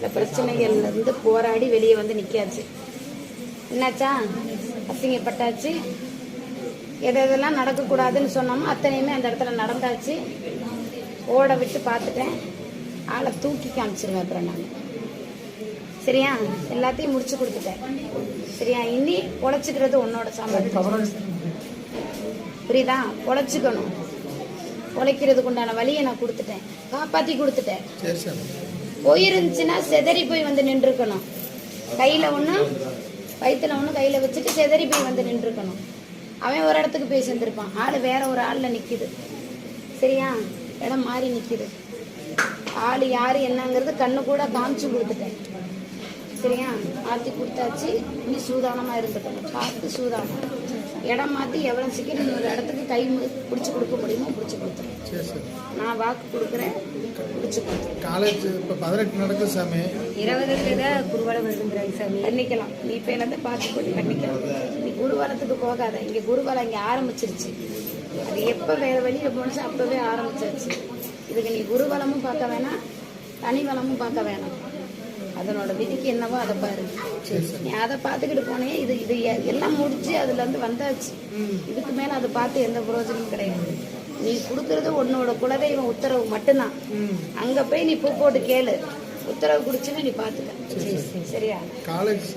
இந்த பிரச்சனைகள்லேருந்து போராடி வெளியே வந்து நிற்காச்சு. என்னாச்சா? அசிங்கப்பட்டாச்சு. எதெல்லாம் நடக்கக்கூடாதுன்னு சொன்னோமோ அத்தனையுமே அந்த இடத்துல நடந்தாச்சு. ஓட விட்டு பார்த்துட்டேன். ஆளை தூக்கி காமிச்சிருவேன் அப்புறம் நான். சரியா? எல்லாத்தையும் முடிச்சு கொடுத்துட்டேன். சரியா? இனி பொழைச்சிக்கிறது உன்னோட சாம்பார். புரியுதா? பொழைச்சிக்கணும். பொழைக்கிறதுக்கு உண்டான வழியை நான் கொடுத்துட்டேன், காப்பாற்றி கொடுத்துட்டேன். போயிருந்துச்சுன்னா செதறி போய் வந்து நின்றுக்கணும். கையில் ஒன்று வயிற்றுல ஒன்று கையில் வச்சுட்டு செதறி போய் வந்து நின்றுக்கணும். அவன் ஒரு இடத்துக்கு போய் சேர்ந்துருப்பான். ஆள் வேற ஒரு ஆளில் நிற்கிது. சரியா? இடம் மாறி நிற்கிது. ஆள் யார் என்னங்கிறது கண்ணு கூட காமிச்சு கொடுத்துட்டேன். சரியா? மாற்றி கொடுத்தாச்சு. இனி சூதானமாக இருந்துக்கணும். பார்த்து சூதானம். இடம் மாற்றி எவ்வளோ சீக்கிரம் இன்னொரு இடத்துக்கு கை பிடிச்சி கொடுக்க முடியுமோ பிடிச்சி கொடுத்துருவேன். நான் வாக்கு கொடுக்குறேன், பிடிச்சி கொடுத்துருவேன். காலேஜ் இப்போ 18 நடக்குது சாமி. 20 தான் குருவாலம் வருதுங்கிறாங்க சாமி. பண்ணிக்கலாம். நீ இப்போ எல்லாத்தையும் பார்த்து போட்டு பண்ணிக்கலாம். நீ குருவாலத்துக்கு போகாத. இங்கே குருவாலம் இங்கே ஆரம்பிச்சிருச்சு. அது எப்போ வேறு வெளியில் போணுச்சு அப்போவே ஆரம்பிச்சிருச்சு. இதுக்கு நீ குருவலமும் பார்க்க வேணாம், தனி வளமும் பார்க்க வேணாம். அதனோட விதிக்கு என்னவோ அதை பாரு. நீ அதை பார்த்துக்கிட்டு போனே. இது இது எல்லாம் முடிச்சு அதுலேருந்து வந்தாச்சு. இதுக்கு மேலே அதை பார்த்து எந்த பிரயோஜனமும் கிடையாது. நீ கொடுக்கறது உன்னோட குலதெய்வம் உத்தரவு மட்டும்தான். அங்கே போய் நீ பூ போட்டு கேளு. உத்தரவு குடிச்சுன்னு நீ பார்த்துக்க. சரியா? காலேஜ்